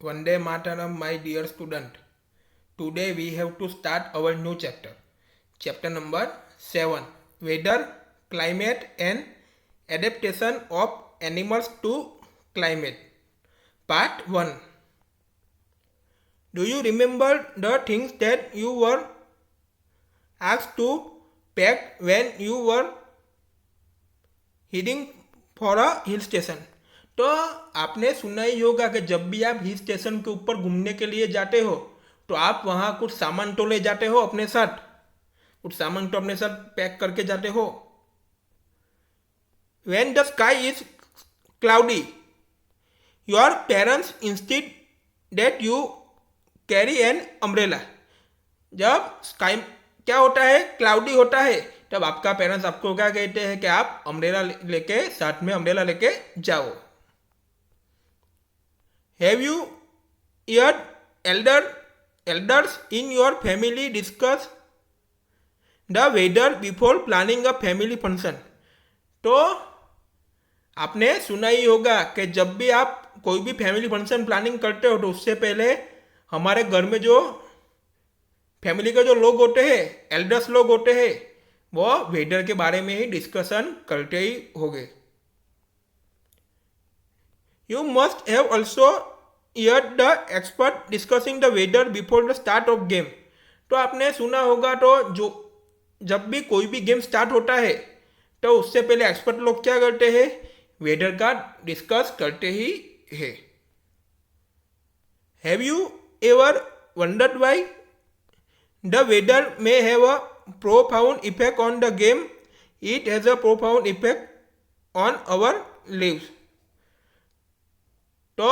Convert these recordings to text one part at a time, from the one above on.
Vande Mataram, my dear student. Today we have to start our new chapter. Chapter number 7. Weather, Climate and Adaptation of Animals to Climate. Part 1. Do you remember the things that you were asked to pack when you were heading for a hill station? तो आपने सुना ही होगा कि जब भी आप hill station के ऊपर घूमने के लिए जाते हो तो आप वहाँ कुछ सामान तो ले जाते हो अपने साथ, कुछ सामान तो अपने साथ पैक करके जाते हो. When the sky is cloudy, your parents instead that you carry an umbrella. जब स्काई क्या होता है, क्लाउडी होता है, तब आपका पेरेंट्स आपको क्या कहते हैं कि आप अम्ब्रेला लेके साथ में अम्ब्रेला लेके जाओ. Have you heard elders in your family discuss the weather before planning a family function? तो आपने सुना ही होगा कि जब भी आप कोई भी फैमिली फंक्शन प्लानिंग करते हो तो उससे पहले हमारे घर में जो फैमिली के जो लोग होते हैं, एल्डर्स लोग होते हैं, वो वेदर के बारे में ही डिस्कशन करते ही होंगे. You must have also heard the expert discussing the weather before the start of game. तो आपने सुना होगा तो जो जब भी कोई भी गेम स्टार्ट होता है तो उससे पहले एक्सपर्ट लोग क्या करते हैं, वेदर का डिस्कस करते ही है. Have you ever wondered why the weather may have a profound effect on the game? It has a profound effect on our lives. तो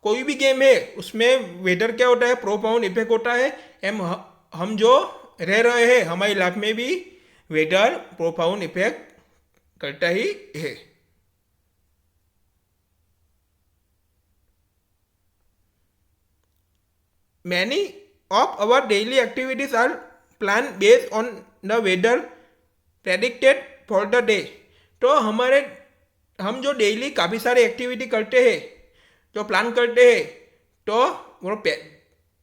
कोई भी गेम है उसमें वेदर क्या होता है, प्रोफाउंड इफेक्ट होता है. हम जो रह रहे हैं हमारी लाइफ में भी वेदर प्रोफाउंड इफेक्ट करता ही है. Many of our daily activities are planned based on the weather predicted for the day. तो हम जो डेली काफ़ी सारे एक्टिविटी करते हैं, जो प्लान करते हैं, तो वो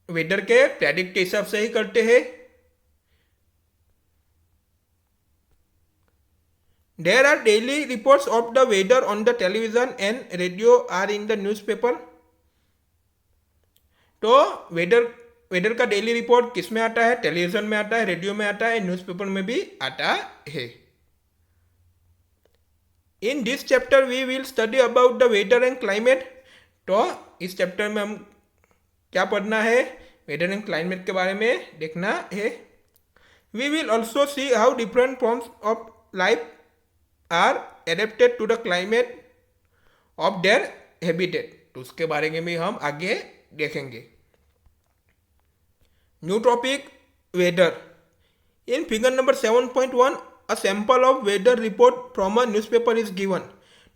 वेदर के प्रेडिक्ट के हिसाब से ही करते हैं. There are daily reports of the weather on the television and radio are in the newspaper. तो वेदर का डेली रिपोर्ट किस में आता है, टेलीविजन में आता है, रेडियो में आता है, न्यूज़पेपर में भी आता है. In this chapter we will study about the weather and climate. तो इस चैप्टर में हम क्या पढ़ना है, वेदर एंड क्लाइमेट के बारे में देखना है. We will also see how different forms of life are adapted to the climate of their habitat. तो उसके बारे में भी हम आगे देखेंगे. New topic, weather. In figure number 7.1 a sample of weather report from a newspaper is given.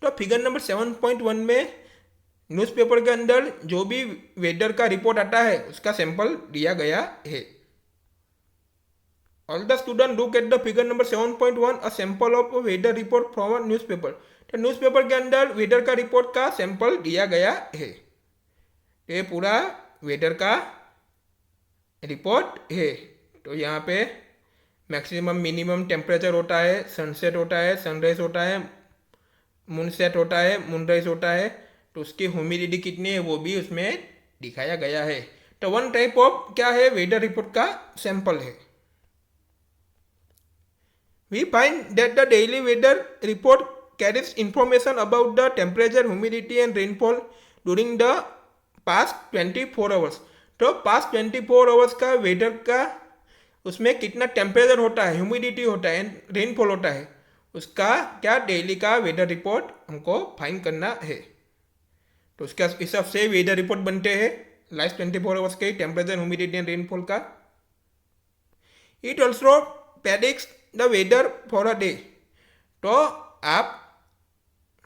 तो figure number 7.1 में न्यूज़पेपर के अंदर जो भी वेदर का रिपोर्ट आता है उसका सैंपल दिया गया है. All the student look at the figure number 7.1 a sample of weather report from a newspaper. तो न्यूज़पेपर के अंदर वेदर का रिपोर्ट का सैंपल दिया गया है. ये पूरा वेदर का रिपोर्ट है. तो यहाँ पे मैक्सिमम मिनिमम टेम्परेचर होता है, सनसेट होता है, सनराइज होता है, मूनसेट होता है, मूनराइज होता है. तो उसकी ह्यूमिडिटी कितनी है वो भी उसमें दिखाया गया है. तो वन टाइप ऑफ क्या है, वेदर रिपोर्ट का सैंपल है. We find that the daily weather report carries information about the temperature, humidity and rainfall during the past 24 hours. तो पास्ट 24 आवर्स का वेदर का उसमें कितना टेम्परेचर होता है, ह्यूमिडिटी होता है, रेनफॉल होता है, उसका क्या डेली का वेदर रिपोर्ट हमको फाइंड करना है. तो उसके हिसाब से वेदर रिपोर्ट बनते हैं लास्ट 24 आवर्स के टेम्परेचर, ह्यूमिडिटी एंड रेनफॉल का. It also predicts the weather for a day. तो आप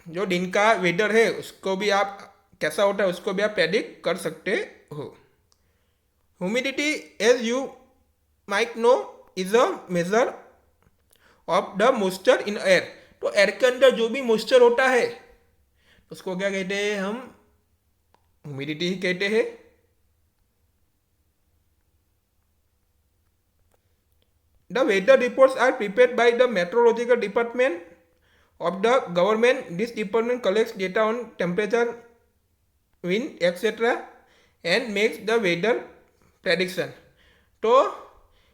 जो दिन का वेदर है उसको भी आप कैसा होता है उसको भी आप प्रेडिक्ट कर सकते हो. Humidity as you might know is a measure of the moisture in air. तो एयर के अंदर जो भी मॉइस्चर होता है उसको क्या कहते हैं, हम ह्यूमिडिटी ही कहते हैं। The weather reports are prepared by the meteorological department of the government. This department collects data on temperature, wind, etc. and makes the weather prediction. तो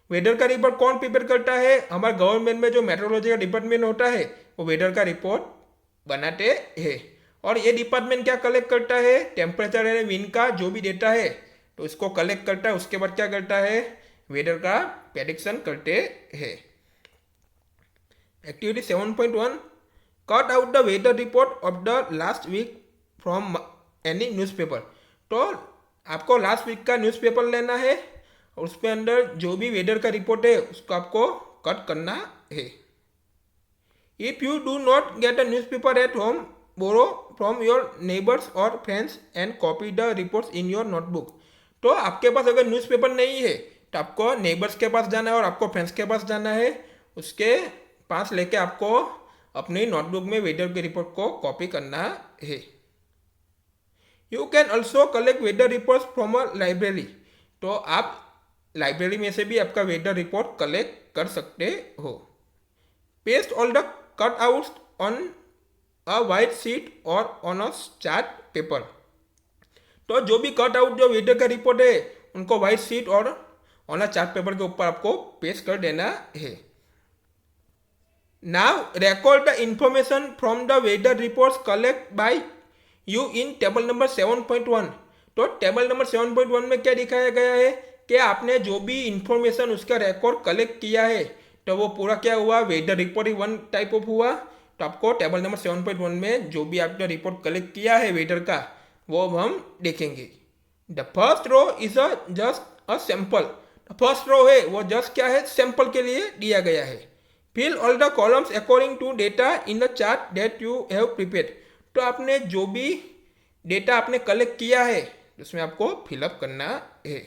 वेदर का रिपोर्ट कौन प्रिपेयर करता है? हमारे गवर्नमेंट में जो मेट्रोलॉजी का डिपार्टमेंट होता है वो वेदर का रिपोर्ट बनाते हैं। और ये डिपार्टमेंट क्या कलेक्ट करता है? टेम्परेचर एंड विंड का जो भी डेटा है तो इसको कलेक्ट करता है, उसके बाद क्या करता है? वेदर का प्रेडिक्शन करते हैं। Activity 7.1, cut out the weather report of the last week from any newspaper. तो आपको लास्ट वीक का न्यूज़पेपर लेना है और उसके अंदर जो भी वेदर का रिपोर्ट है उसको आपको कट करना है। If you do not get a newspaper at home, borrow from your neighbours और friends and copy the reports in your notebook. तो आपके पास अगर न्यूज़पेपर नहीं है तो आपको नेबर्स के पास जाना है और आपको फ्रेंड्स के पास जाना है, उसके पास लेके आपको अपनी नोटबुक में वेदर के रिपोर्ट को कॉपी करना है। You can also collect weather report from a library. तो आप लाइब्रेरी में से भी आपका वेदर रिपोर्ट कलेक्ट कर सकते हो। Paste all the cut outs on a white sheet और ऑन अ चार्ट पेपर। तो जो भी कट आउट जो वेदर का रिपोर्ट है उनको वाइट शीट और ऑन अ चार्ट पेपर के ऊपर आपको पेस्ट कर देना है। Now record the information from the weather reports collected by you in table number 7.1। तो टेबल नंबर 7.1 में क्या दिखाया गया है कि आपने जो भी इंफॉर्मेशन उसका रिकॉर्ड कलेक्ट किया है तो वो पूरा क्या हुआ? वेदर रिपोर्ट ही वन टाइप ऑफ हुआ। तो आपको टेबल नंबर 7.1 में जो भी आपने रिपोर्ट कलेक्ट किया है वेदर का वो हम देखेंगे। The first row is just a sample. First row है वो जस्ट क्या है? सैंपल के लिए दिया गया है। Fill all the columns according to data in the chart that you have prepared. तो आपने जो भी डेटा आपने कलेक्ट किया है उसमें आपको फिलअप करना है।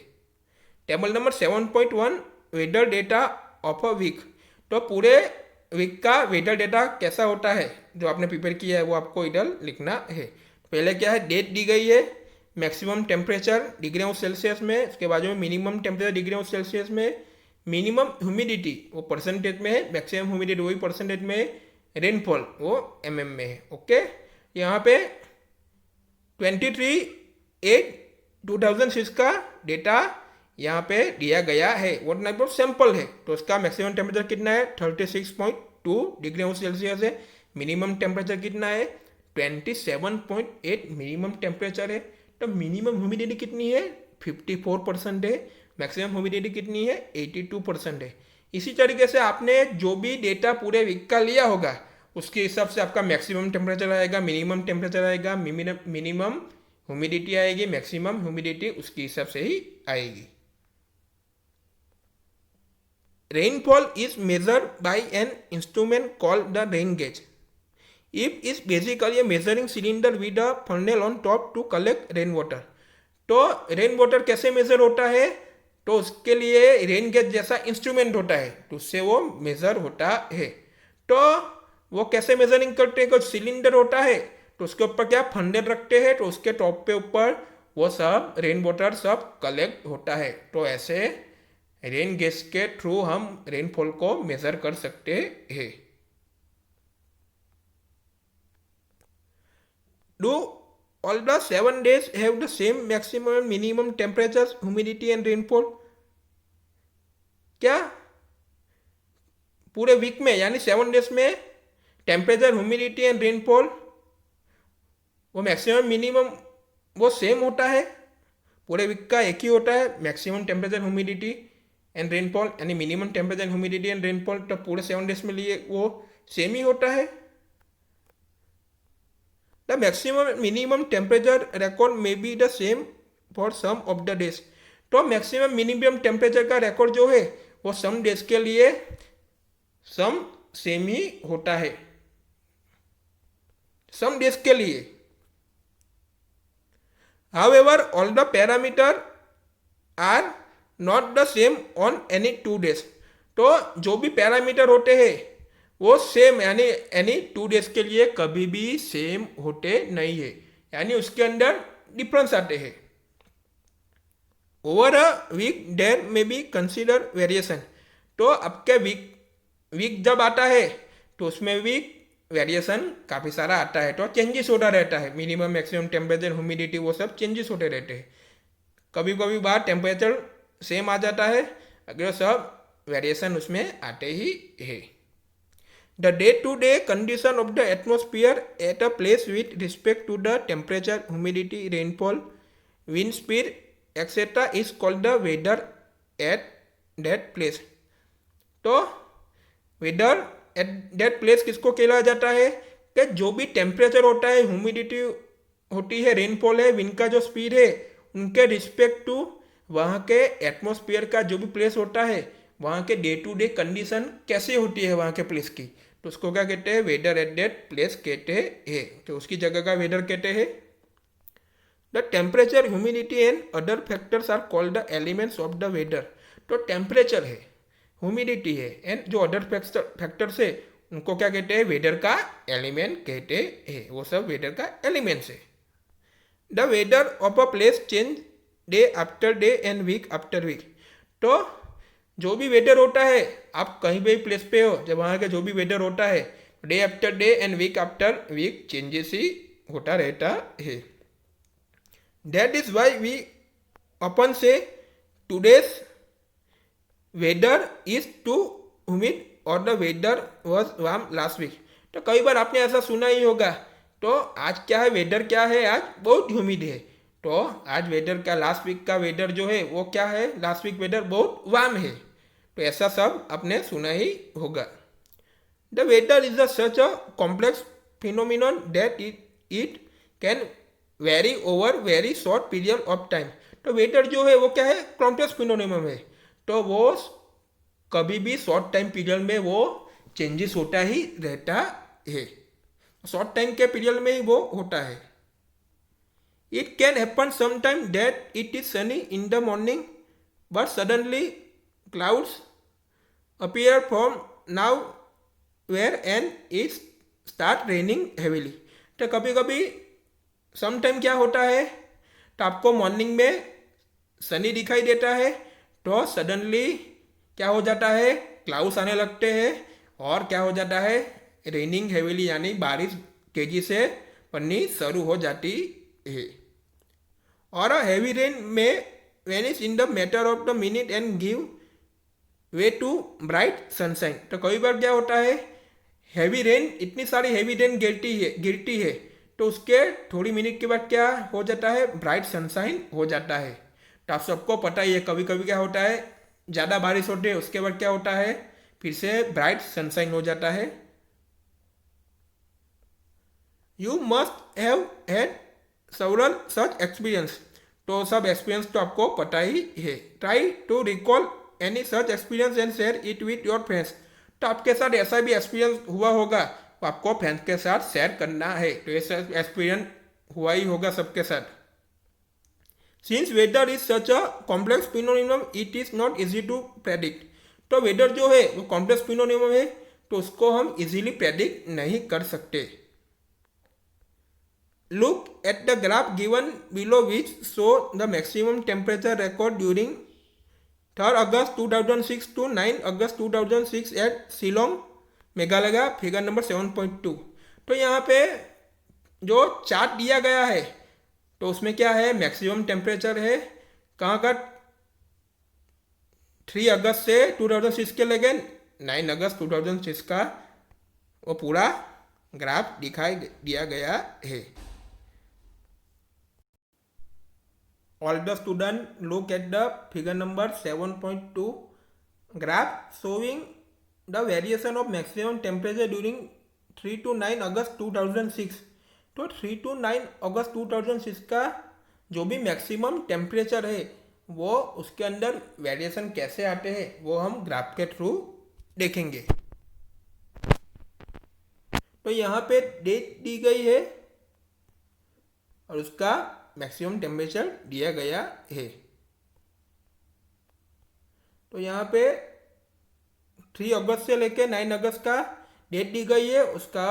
Table number 7.1, weather data of a week. तो पूरे वीक का वेदर डेटा कैसा होता है जो आपने प्रिपेयर किया है वो आपको इधर लिखना है। पहले क्या है? डेट दी गई है, maximum temperature degree of Celsius में, उसके बाद में minimum temperature degree of Celsius में, मिनिमम ह्यूमिडिटी वो परसेंटेज में है, मैक्सिमम ह्यूमिडिटी वही परसेंटेज में है, रेनफॉल वो mm में है। ओके, यहाँ पे 23/8/2006 का डेटा यहाँ पे दिया गया है। वो टाइप ऑफ सैंपल है तो उसका मैक्सिमम टेम्परेचर कितना है? 36.2 डिग्री ऑफ सेल्सियस है। मिनिमम टेम्परेचर कितना है? 27.8 मिनिमम टेम्परेचर है। तो मिनिमम ह्यूमिडिटी कितनी है? 54% है। मैक्सिमम ह्यूमिडिटी कितनी है? 82% है। इसी तरीके से आपने जो भी डेटा पूरे वीक का लिया होगा उसके हिसाब से आपका मैक्सिमम टेम्परेचर आएगा, मिनिमम टेम्परेचर आएगा, मिनिमम ह्यूमिडिटी आएगी, मैक्सिमम ह्यूमिडिटी उसके हिसाब से ही आएगी। Rainfall is measured by an instrument called the rain gauge. If is basically measuring cylinder with a funnel on top to collect rain water. तो rain water कैसे measure होता है? तो उसके लिए रेन गेज जैसा इंस्ट्रूमेंट होता है तो उससे वो मेजर होता है। तो वो कैसे मेजरिंग करते हैं? कुछ सिलेंडर होता है तो उसके ऊपर क्या फंडल रखते हैं तो उसके टॉप पे ऊपर वो सब रेन वाटर सब कलेक्ट होता है। तो ऐसे रेन गेज के थ्रू हम रेनफॉल को मेजर कर सकते हैं। Do all the 7 days have the same maximum and minimum temperatures, humidity and rainfall? क्या पूरे वीक में यानी 7 डेज में टेम्परेचर, ह्यूमिडिटी एंड रेनफॉल वो मैक्सिमम मिनिमम वो सेम होता है? पूरे वीक का एक ही होता है maximum temperature, humidity and rainfall, यानी minimum temperature, humidity and rainfall तो पूरे 7 डेज में लिए वो सेम ही होता है। The maximum and minimum temperature record may be the same for some of the days। तो मैक्सिमम मिनिमम टेम्परेचर का रिकॉर्ड जो है वो सम डेज के लिए सम सेम ही होता है, सम डेज के लिए। However, all the parameter are not the same on any 2 days। तो जो भी पैरामीटर होते हैं वो सेम यानी एनी 2 डेज के लिए कभी भी सेम होते नहीं है। यानी उसके अंदर डिफरेंस आते हैं। ओवर अ वीक देयर में बी कंसिडर वेरिएशन। तो आपके वीक जब आता है तो उसमें भी वेरिएशन काफ़ी सारा आता है, तो चेंजेस होता रहता है। मिनिमम मैक्सिमम टेम्परेचर, ह्यूमिडिटी, वो सब चेंजेस होते रहते हैं। कभी कभी बार टेम्परेचर सेम आ जाता है, अगर सब वेरिएशन उसमें आते ही है। The day to day condition of the atmosphere at a place with respect to the temperature, humidity, rainfall, wind speed etcetera is called the weather at that place. तो weather at that place किसको कहला जाता है कि जो भी temperature होता है, ह्यूमिडिटी होती है, रेनफॉल है, विंड का जो स्पीड है, उनके रिस्पेक्ट टू वहाँ के एटमॉस्फेयर का जो भी प्लेस होता है, वहाँ के डे टू डे कंडीशन कैसे होती है वहाँ के प्लेस की, तो उसको क्या कहते हैं, वेदर एट दैट प्लेस कहते हैं। तो उसकी जगह का वेदर कहते हैं। The temperature, humidity and other factors are called the elements of the weather. तो टेम्परेचर है, ह्यूमिडिटी है, एंड जो अदर फैक्टर्स है उनको क्या कहते हैं, वेदर का एलिमेंट कहते हैं। वो सब वेदर का एलिमेंट्स है। The weather of a place change day after day and week after week. तो जो भी वेदर होता है, आप कहीं भी प्लेस पे हो, जब वहाँ का जो भी वेदर होता है, day after day and week after week changes ही होता रहता है। दैट इज वाई वी अपन से today's weather is too humid और the weather was warm last week. तो कई बार आपने ऐसा सुना ही होगा, तो आज क्या है, वेदर क्या है, आज बहुत ह्यूमिड है। तो आज वेदर का, लास्ट वीक का वेदर जो है वो क्या है, लास्ट वीक वेदर बहुत वार्म है। तो ऐसा सब आपने सुना ही होगा। The weather is such a complex phenomenon that it can vary over very short period of time. तो वेदर जो है वो क्या है, कॉम्प्लेक्स फिनोमिनन है, तो वो कभी भी शॉर्ट टाइम पीरियड में वो चेंजेस होता ही रहता है। शॉर्ट टाइम के पीरियड में ही वो होता है। It can happen sometime that it is sunny in the morning but suddenly clouds appear from nowhere and it start raining heavily. तो कभी कभी समटाइम क्या होता है, तो आपको मॉर्निंग में सनी दिखाई देता है, तो सडनली क्या हो जाता है, क्लाउड्स आने लगते हैं, और क्या हो जाता है, रेनिंग हेवीली, यानी बारिश तेजी से पड़नी शुरू हो जाती है। और हैवी रेन में vanish in the matter of the minute and give way to bright sunshine. तो कई बार क्या होता है, हैवी रेन, इतनी सारी हैवी रेन गिरती है, तो उसके थोड़ी मिनट के बाद क्या हो जाता है, ब्राइट सनशाइन हो जाता है। तो आप सबको पता ही है, कभी कभी क्या होता है, ज़्यादा बारिश होती है, उसके बाद क्या होता है, फिर से ब्राइट सनशाइन हो जाता है। You must have had several such experience। तो सब एक्सपीरियंस तो आपको पता ही है। Try to recall any such experience and share it with your friends. तो आपके साथ ऐसा भी एक्सपीरियंस हुआ होगा, तो आपको फ्रेंड्स के साथ शेयर करना है। तो ऐसा एक्सपीरियंस हुआ ही होगा सबके साथ। Since weather is such a complex phenomenon it is not easy to predict. तो वेदर जो है वो कॉम्प्लेक्स फिनोमिनन है, तो उसको हम इजीली प्रेडिक्ट नहीं कर सकते। Look at the graph given below which show the maximum temperature record during 3rd August 2006 to 9 August 2006 at Shillong, Meghalaya, figure number 7.2। तो यहाँ पे जो चार्ट दिया गया है, तो उसमें क्या है, मैक्सिमम टेम्परेचर है कहाँ का, 3 अगस्त से 2006 के लगे 9 अगस्त 2006 का वो पूरा ग्राफ दिखाई दिया गया है। All the student look at the figure number 7.2 graph showing the variation of maximum temperature during 3 to 9 अगस्त 2006। तो 3 to 9 अगस्त 2006 का जो भी मैक्सिमम टेम्परेचर है, वो उसके अंदर वेरिएशन कैसे आते हैं वो हम ग्राफ के थ्रू देखेंगे। तो यहाँ पे डेट दी गई है और उसका मैक्सिमम टेम्परेचर दिया गया है। तो यहाँ पे 3 अगस्त से लेके 9 अगस्त का डेट दी गई है, उसका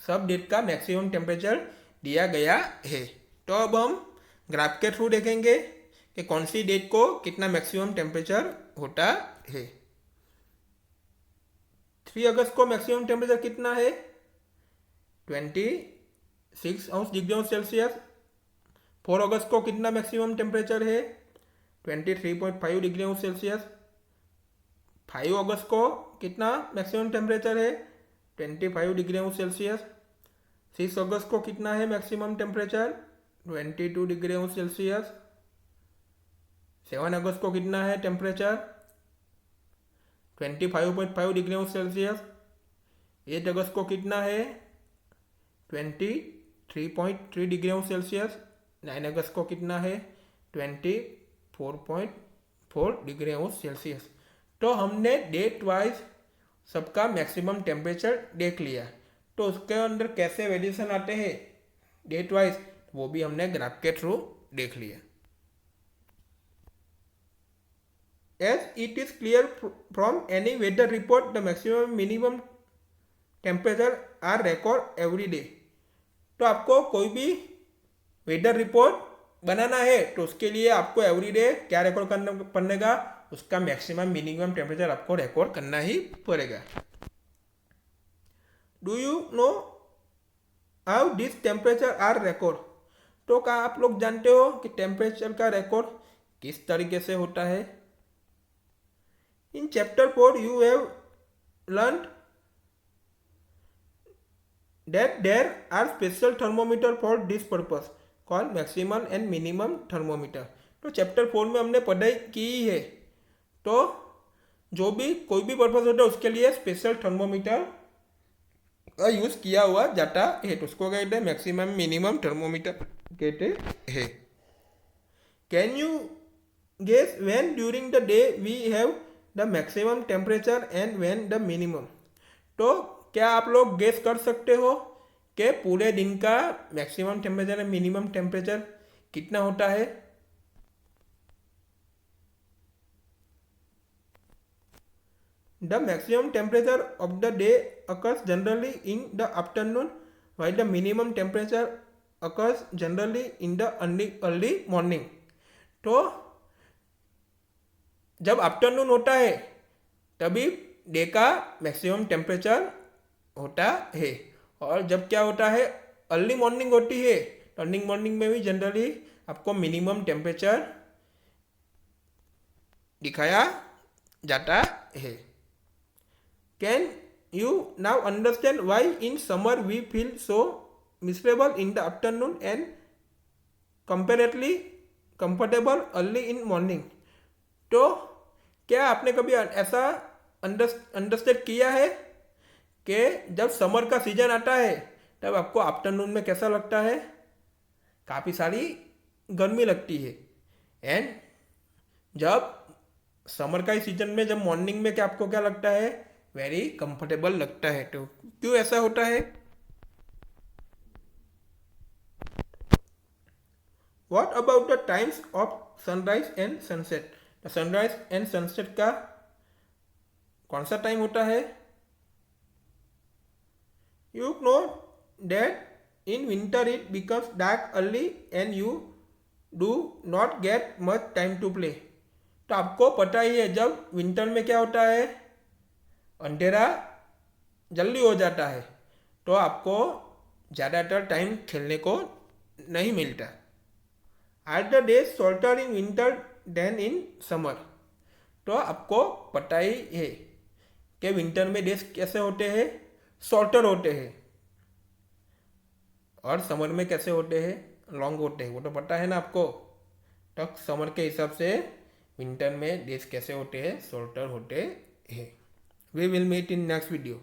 सब डेट का मैक्सिमम टेम्परेचर दिया गया है। तो अब हम ग्राफ के थ्रू देखेंगे कि कौन सी डेट को कितना मैक्सिमम टेम्परेचर होता है। 3 अगस्त को मैक्सिमम टेम्परेचर कितना है? 26 डिग्री सेल्सियस। 4 अगस्त को कितना मैक्सिमम टेम्परेचर है? 23.5 डिग्री सेल्सियस। 5 अगस्त को कितना मैक्सिमम टेम्परेचर है? 25 डिग्री सेल्सियस। 6 अगस्त को कितना है मैक्सिमम टेम्परेचर? 22 degree Celsius. 7 अगस्त को कितना है टेम्परेचर? 25.5 degree Celsius. 8 अगस्त को कितना है? 23.3 डिग्री सेल्सियस। 9 अगस्त को कितना है? 24.4 डिग्री सेल्सियस। तो हमने डेट वाइज सबका मैक्सिमम टेम्परेचर देख लिया। तो उसके अंदर कैसे वेरिएशन आते हैं डेट वाइज, वो भी हमने ग्राफ के थ्रू देख लिया। As it is clear from any weather report, the maximum minimum temperature are record every day. तो आपको कोई भी वेदर रिपोर्ट बनाना है तो उसके लिए आपको एवरीडे क्या रिकॉर्ड करना पड़ेगा? उसका मैक्सिमम मिनिमम टेम्परेचर आपको रिकॉर्ड करना ही पड़ेगा। Do you know how this temperature are record? तो क्या आप लोग जानते हो कि टेम्परेचर का रिकॉर्ड किस तरीके से होता है? In chapter 4 you have learned that there are special thermometer for this purpose called maximum and minimum thermometer. तो चैप्टर 4 में हमने पढ़ाई की है। तो जो भी कोई भी पर्पस होता है उसके लिए स्पेशल थर्मोमीटर का यूज किया हुआ जाता है। तो उसको कहते हैं मैक्सिमम मिनिमम थर्मोमीटर कहते हैं। Can you guess when during the day we have the maximum temperature and when the minimum? तो क्या आप लोग गेस कर सकते हो कि पूरे दिन का maximum temperature and minimum temperature कितना होता है? The maximum temperature of the day occurs generally in the afternoon while the minimum temperature occurs generally in the early morning. तो जब आफ्टरनून होता है तभी डे का मैक्सिमम टेम्परेचर होता है, और जब क्या होता है अर्ली मॉर्निंग होती है तो अर्ली मॉर्निंग में भी जनरली आपको मिनिमम टेम्परेचर दिखाया जाता है। Can you now understand why in summer we feel so miserable in the afternoon and comparatively comfortable early in morning? तो क्या आपने कभी ऐसा अंडरस्टैंड किया है कि जब समर का सीजन आता है तब आपको आफ्टरनून में कैसा लगता है? काफ़ी सारी गर्मी लगती है। एंड जब समर का ही सीजन में जब मॉर्निंग में क्या आपको क्या लगता है? वेरी कंफर्टेबल लगता है। तो क्यों ऐसा होता है? What about the times of sunrise and sunset? Sunrise and sunset का कौन सा टाइम होता है? You know that in winter it becomes dark early and you do not get much time to play. तो आपको पता ही है जब विंटर में क्या होता है? अंधेरा जल्दी हो जाता है, तो आपको ज़्यादातर टाइम खेलने को नहीं मिलता। Are the days shorter in winter than in summer? तो आपको पता ही है कि विंटर में डेज कैसे होते हैं? शॉर्टर होते हैं, और समर में कैसे होते हैं? लॉन्ग होते हैं। वो तो पता है ना आपको। तो समर के हिसाब से विंटर में डेज कैसे होते हैं? शॉर्टर होते हैं। We will meet in next video.